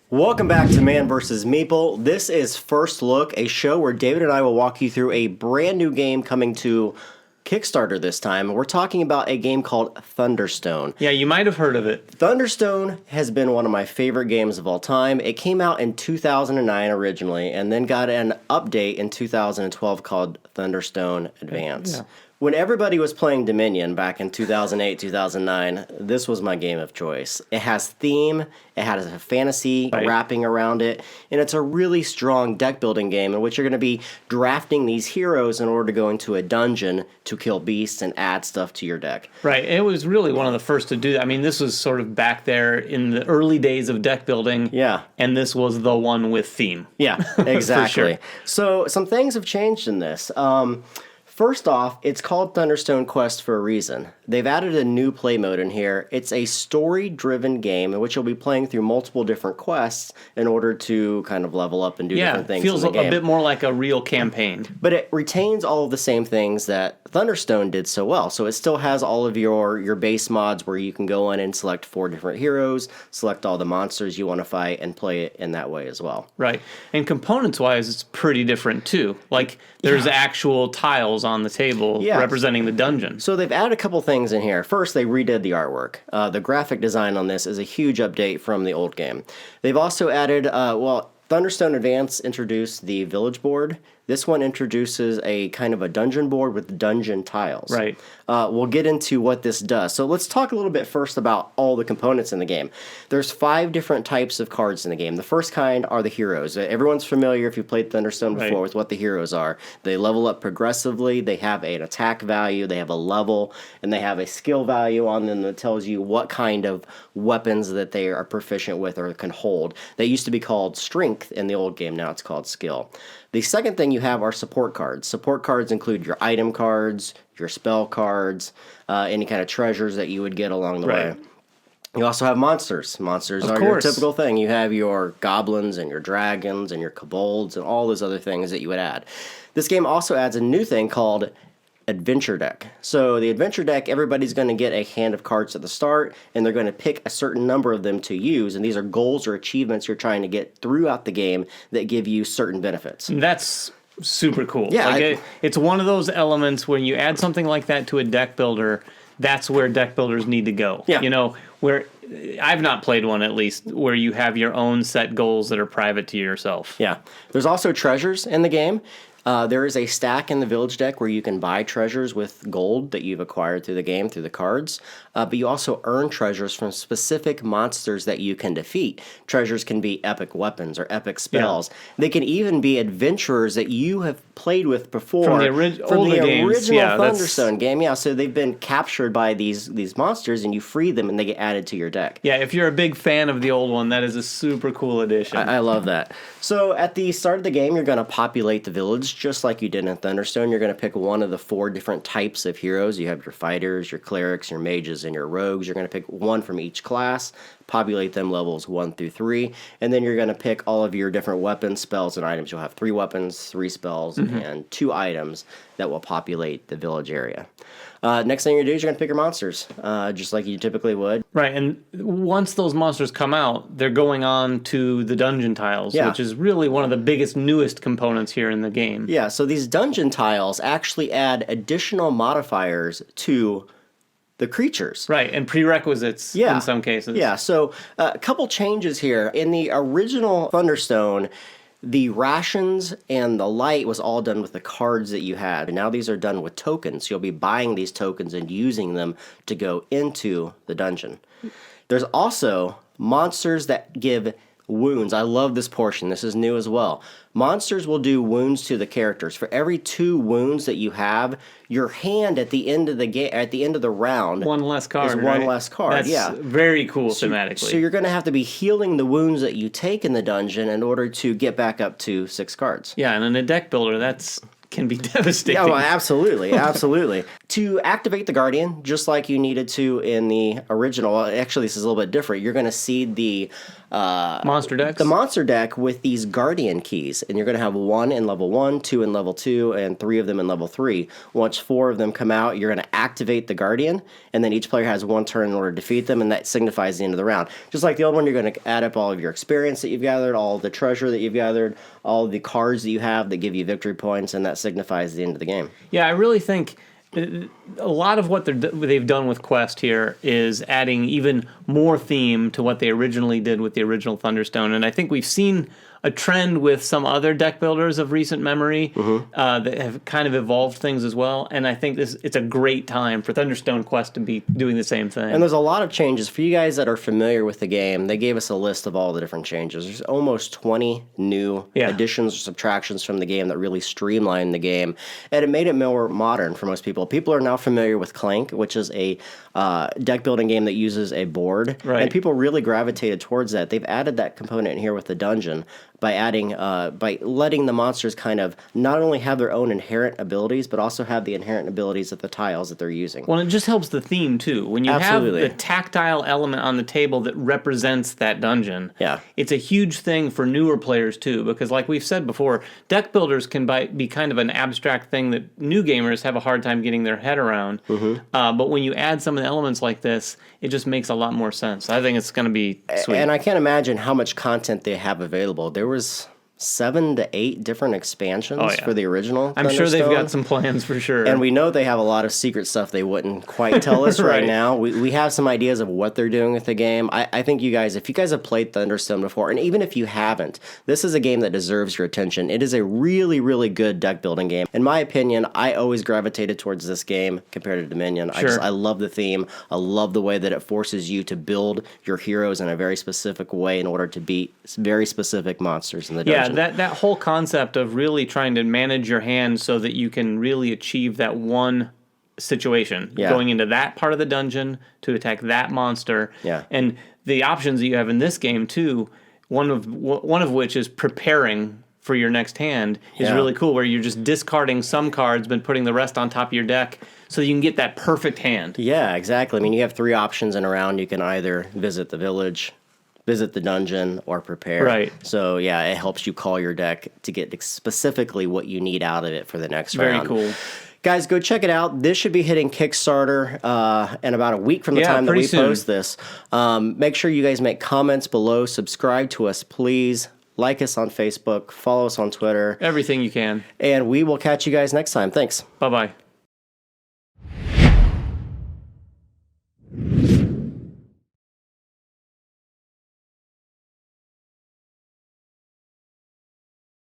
Welcome back to Man vs. Meeple. This is First Look, a show where David and I will walk you through a brand new game coming to Kickstarter this time. We're talking about a game called Thunderstone. Yeah, you might have heard of it. Thunderstone has been one of my favorite games of all time. It came out in 2009 originally, and then got an update in 2012 called Thunderstone Advance. Yeah. When everybody was playing Dominion back in 2008, 2009, this was my game of choice. It has theme, it has a fantasy wrapping around it, and it's a really strong deck building game in which you're going to be drafting these heroes in order to go into a dungeon to kill beasts and add stuff to your deck. Right. It was really one of the first to do that. I mean, this was sort of back there in the early days of deck building. Yeah. And this was the one with theme. Yeah, exactly. Sure. So some things have changed in this. First off, it's called Thunderstone Quest for a reason. They've added a new play mode in here. It's a story-driven game in which you'll be playing through multiple different quests in order to kind of level up and do different things feels in the game. a bit more like a real campaign. But it retains all of the same things that Thunderstone did so well. So it still has all of your base mods where you can go in and select 4 different heroes, select all the monsters you want to fight, and play it in that way as well. Right. And components-wise, it's pretty different, too. Like, there's actual tiles on the table representing the dungeon. So they've added a couple things in here. First, they redid the artwork. The graphic design on this is a huge update from the old game. They've also added, Thunderstone Advance introduced the village board. This one introduces a kind of a dungeon board with dungeon tiles. Right. We'll get into what this does. So let's talk a little bit first about all the components in the game. There's 5 different types of cards in the game. The first kind are the heroes. Everyone's familiar, if you've played Thunderstone before, with what the heroes are. They level up progressively. They have an attack value. They have a level. And they have a skill value on them that tells you what kind of weapons that they are proficient with or can hold. They used to be called strength in the old game. Now it's called skill. The second thing you have are support cards. Support cards include your item cards, your spell cards, any kind of treasures that you would get along the way. You also have monsters. Monsters are your typical thing. You have your goblins and your dragons and your kobolds and all those other things that you would add. This game also adds a new thing called Adventure Deck. So the Adventure Deck, everybody's going to get a hand of cards at the start, and they're going to pick a certain number of them to use, and these are goals or achievements you're trying to get throughout the game that give you certain benefits. That's super cool. Yeah, like it's one of those elements when you add something like that to a deck builder, that's where deck builders need to go. Yeah. You know, where I've not played one, at least, where you have your own set goals that are private to yourself. Yeah. There's also treasures in the game. There is a stack in the village deck where you can buy treasures with gold that you've acquired through the game, through the cards. But you also earn treasures from specific monsters that you can defeat. Treasures can be epic weapons or epic spells. Yeah. They can even be adventurers that you have played with before. From the original Thunderstone game. Yeah, so they've been captured by these monsters, and you free them, and they get added to your deck. Yeah, if you're a big fan of the old one, that is a super cool addition. I love that. So at the start of the game, you're going to populate the village just like you did in Thunderstone. You're going to pick one of the 4 different types of heroes. You have your fighters, your clerics, your mages, and your rogues. You're going to pick one from each class, populate them levels 1 through 3, and then you're going to pick all of your different weapons, spells, and items. You'll have 3 weapons, 3 spells, and 2 items that will populate the village area. Next thing you're going to do is you're going to pick your monsters, just like you typically would. Right, and once those monsters come out, they're going on to the dungeon tiles, which is really one of the biggest, newest components here in the game. Yeah, so these dungeon tiles actually add additional modifiers to the creatures. Right, and prerequisites in some cases. Yeah, so a couple changes here. In the original Thunderstone, the rations and the light was all done with the cards that you had. And now these are done with tokens. You'll be buying these tokens and using them to go into the dungeon. There's also monsters that give wounds. I love this portion. This is new as well. Monsters will do wounds to the characters. For every 2 wounds that you have, your hand at the end of the round, one less card. Is one less card. That's very cool thematically. So you're going to have to be healing the wounds that you take in the dungeon in order to get back up to 6 cards. Yeah, and in a deck builder, that's can be devastating. Yeah, well, absolutely, absolutely. To activate the Guardian, just like you needed to in the original, actually this is a little bit different. You're going to seed the monster deck with these Guardian keys, and you're going to have 1 in level 1, 2 in level 2, and 3 of them in level 3. Once 4 of them come out, you're going to activate the Guardian, and then each player has 1 turn in order to defeat them, and that signifies the end of the round. Just like the old one, you're going to add up all of your experience that you've gathered, all of the treasure that you've gathered, all of the cards that you have that give you victory points, and that signifies the end of the game. Yeah, I really think a lot of what they've done with Quest here is adding even more theme to what they originally did with the original Thunderstone. And I think we've seen a trend with some other deck builders of recent memory that have kind of evolved things as well. And I think it's a great time for Thunderstone Quest to be doing the same thing. And there's a lot of changes. For you guys that are familiar with the game, they gave us a list of all the different changes. There's almost 20 new additions or subtractions from the game that really streamlined the game. And it made it more modern for most people. People are now familiar with Clank, which is a deck building game that uses a board. Right. And people really gravitated towards that. They've added that component in here with the dungeon by adding, by letting the monsters kind of not only have their own inherent abilities, but also have the inherent abilities of the tiles that they're using. Well, it just helps the theme, too. When you have the tactile element on the table that represents that dungeon, it's a huge thing for newer players, too, because like we've said before, deck builders can be kind of an abstract thing that new gamers have a hard time getting their head around. But when you add some of the elements like this, it just makes a lot more sense. I think it's going to be sweet. And I can't imagine how much content they have available. There was 7 to 8 different expansions for the original I'm sure they've got some plans for sure. And we know they have a lot of secret stuff they wouldn't quite tell us right now. We have some ideas of what they're doing with the game. I think you guys, if you guys have played Thunderstone before, and even if you haven't, this is a game that deserves your attention. It is a really, really good deck building game. In my opinion, I always gravitated towards this game compared to Dominion. I love the theme. I love the way that it forces you to build your heroes in a very specific way in order to beat very specific monsters in the dungeon. That whole concept of really trying to manage your hand so that you can really achieve that one situation, going into that part of the dungeon to attack that monster, and the options that you have in this game too. One of which is preparing for your next hand is really cool, where you're just discarding some cards but putting the rest on top of your deck so you can get that perfect hand. Yeah, exactly. I mean, you have 3 options in a round. You can either visit the village, visit the dungeon, or prepare. Right. So, yeah, it helps you call your deck to get specifically what you need out of it for the next round. Very cool. Guys, go check it out. This should be hitting Kickstarter in about a week from the time that we post this. Make sure you guys make comments below. Subscribe to us, please. Like us on Facebook. Follow us on Twitter. Everything you can. And we will catch you guys next time. Thanks. Bye-bye.